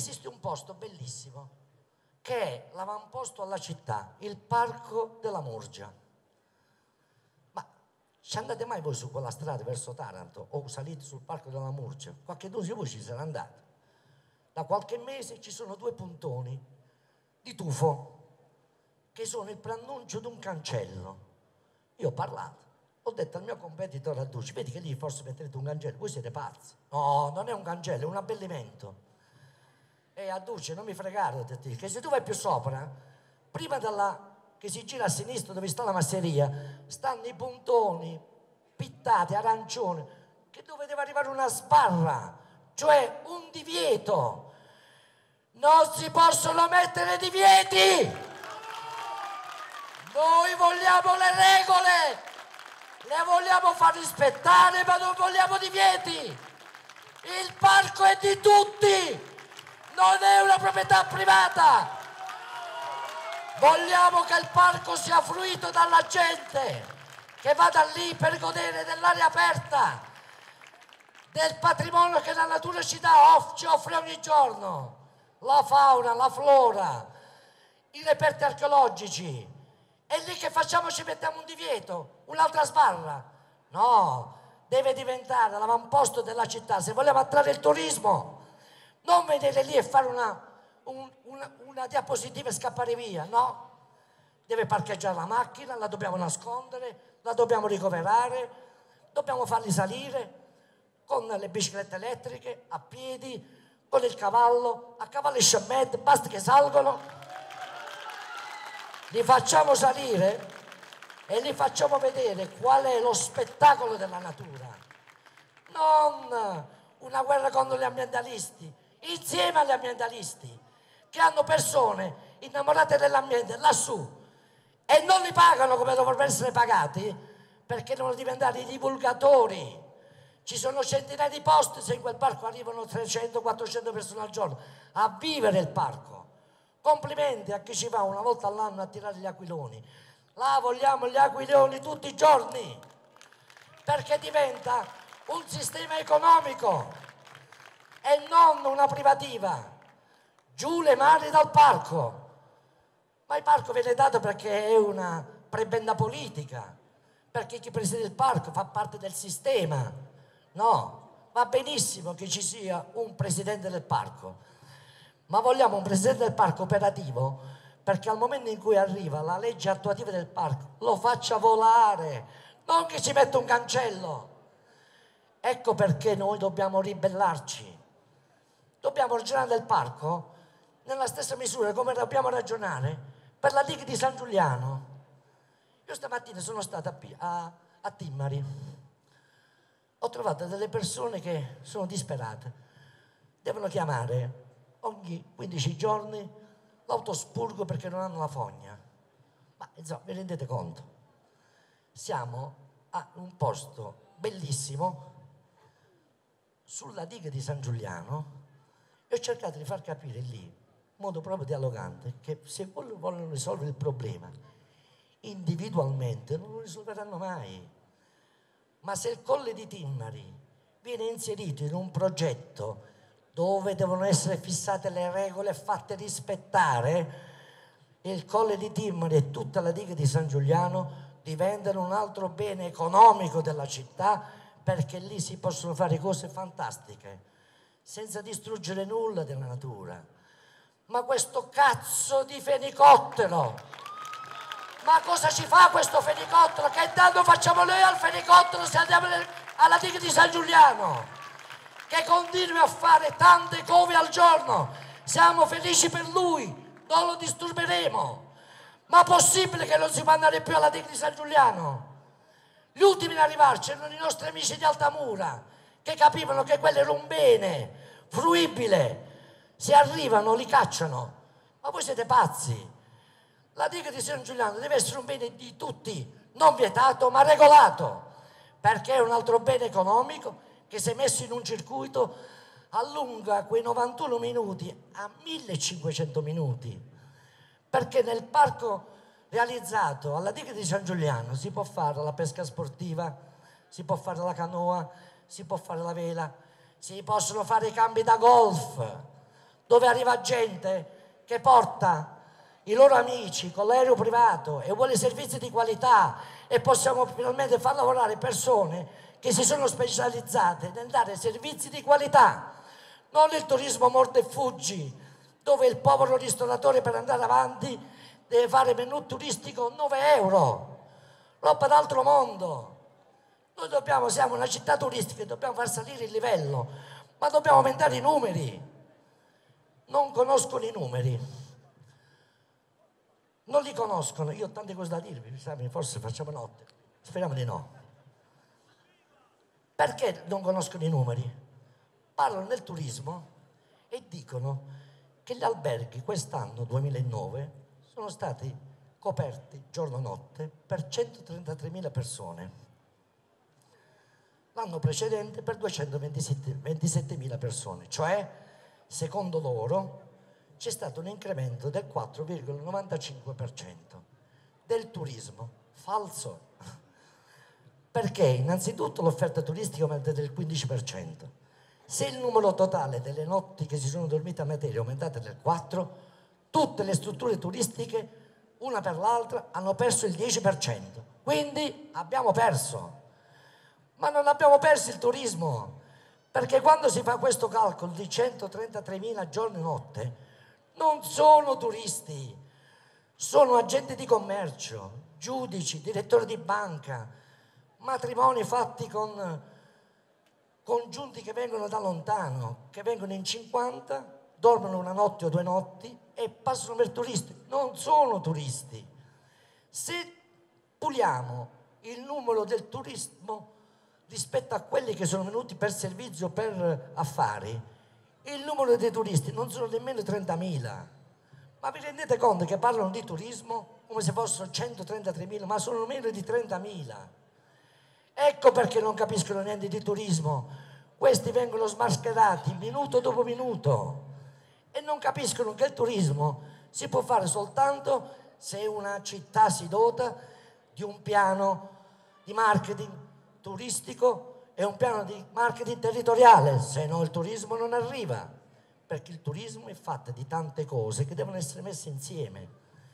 esiste un posto bellissimo che è l'avamposto alla città, il Parco della Murgia. Ma ci andate mai voi su quella strada verso Taranto o salite sul Parco della Murgia? Qualche di voi ci sarà andato. Da qualche mese ci sono 2 puntoni di tufo che sono il preannuncio di un cancello. Io ho parlato, ho detto al mio competitore a Duce, vedi che lì forse metterete un cancello, voi siete pazzi. No, non è un cancello, è un abbellimento. E a Duce non mi fregare, ho detto, che se tu vai più sopra, prima che si gira a sinistra dove sta la masseria, stanno i puntoni pittati, arancioni, che dove deve arrivare una sbarra, cioè un divieto. Non si possono mettere divieti! Noi vogliamo le regole, le vogliamo far rispettare, ma non vogliamo divieti. Il parco è di tutti, non è una proprietà privata. Vogliamo che il parco sia fruito dalla gente, che vada lì per godere dell'aria aperta, del patrimonio che la natura ci offre ogni giorno, la fauna, la flora, i reperti archeologici. È lì che facciamo, ci mettiamo un divieto, un'altra sbarra? No, deve diventare l'avamposto della città. Se vogliamo attrarre il turismo, non venire lì e fare una diapositiva e scappare via, no. Deve parcheggiare la macchina, la dobbiamo nascondere, la dobbiamo ricoverare, dobbiamo farli salire con le biciclette elettriche, a piedi, con il cavallo, a cavalli sciammed, basta che salgono. Li facciamo salire e li facciamo vedere qual è lo spettacolo della natura. Non una guerra contro gli ambientalisti, insieme agli ambientalisti, che hanno persone innamorate dell'ambiente lassù e non li pagano come dovrebbero essere pagati, perché devono diventare i divulgatori. Ci sono centinaia di posti, se in quel parco arrivano 300-400 persone al giorno a vivere il parco. Complimenti a chi ci va una volta all'anno a tirare gli aquiloni. Là vogliamo gli aquiloni tutti i giorni, perché diventa un sistema economico e non una privativa. Giù le mani dal parco. Ma il parco viene dato perché è una prebenda politica, perché chi presiede il parco fa parte del sistema. No, va benissimo che ci sia un presidente del parco, ma vogliamo un presidente del parco operativo, perché al momento in cui arriva la legge attuativa del parco lo faccia volare, non che ci metta un cancello. Ecco perché noi dobbiamo ribellarci. Dobbiamo ragionare del parco nella stessa misura come dobbiamo ragionare per la diga di San Giuliano. Io stamattina sono stato a Timmari, ho trovato delle persone che sono disperate, devono chiamare ogni 15 giorni l'autospurgo perché non hanno la fogna. Ma insomma, vi rendete conto? Siamo a un posto bellissimo sulla diga di San Giuliano e ho cercato di far capire lì, in modo proprio dialogante, che se vogliono risolvere il problema individualmente non lo risolveranno mai. Ma se il Colle di Timmari viene inserito in un progetto dove devono essere fissate le regole fatte rispettare, il Colle di Timmari e tutta la diga di San Giuliano diventano un altro bene economico della città, perché lì si possono fare cose fantastiche senza distruggere nulla della natura. Ma questo cazzo di fenicottero, ma cosa ci fa questo fenicottero? Che danno facciamo noi al fenicottero se andiamo alla diga di San Giuliano, che continua a fare tante cove al giorno? Siamo felici per lui, non lo disturberemo. Ma possibile che non si può andare più alla diga di San Giuliano? Gli ultimi ad arrivarci erano i nostri amici di Altamura, che capivano che quello era un bene fruibile. Se arrivano li cacciano. Ma voi siete pazzi. La diga di San Giuliano deve essere un bene di tutti, non vietato ma regolato, perché è un altro bene economico che, se messo in un circuito, allunga quei 91 minuti a 1500 minuti, perché nel parco realizzato alla diga di San Giuliano si può fare la pesca sportiva, si può fare la canoa, si può fare la vela, si possono fare i campi da golf, dove arriva gente che porta i loro amici con l'aereo privato e vuole servizi di qualità, e possiamo finalmente far lavorare persone che si sono specializzate nel dare servizi di qualità, non il turismo mordi e fuggi, dove il povero ristoratore per andare avanti deve fare menù turistico 9 euro, roba d'altro mondo. Noi siamo una città turistica e dobbiamo far salire il livello, ma dobbiamo aumentare i numeri. Non conoscono i numeri. Non li conoscono, io ho tante cose da dirvi, forse facciamo notte, speriamo di no. Perché non conoscono i numeri? Parlano del turismo e dicono che gli alberghi quest'anno, 2009, sono stati coperti giorno-notte per 133.000 persone. L'anno precedente per 227.000 persone, cioè, secondo loro, c'è stato un incremento del 4,95% del turismo. Falso. Perché innanzitutto l'offerta turistica aumenta del 15%. Se il numero totale delle notti che si sono dormite a Matera è aumentato del 4%, tutte le strutture turistiche, una per l'altra, hanno perso il 10%. Quindi abbiamo perso. Ma non abbiamo perso il turismo, perché quando si fa questo calcolo di 133.000 giorni e notte, non sono turisti, sono agenti di commercio, giudici, direttori di banca, matrimoni fatti con congiunti che vengono da lontano, che vengono in 50, dormono una notte o 2 notti e passano per turisti. Non sono turisti. Se puliamo il numero del turismo rispetto a quelli che sono venuti per servizio, per affari, il numero dei turisti non sono nemmeno 30.000. Ma vi rendete conto che parlano di turismo come se fossero 133.000, ma sono meno di 30.000. Ecco perché non capiscono niente di turismo. Questi vengono smascherati minuto dopo minuto e non capiscono che il turismo si può fare soltanto se una città si dota di un piano di marketing turistico e un piano di marketing territoriale, se no il turismo non arriva, perché il turismo è fatto di tante cose che devono essere messe insieme.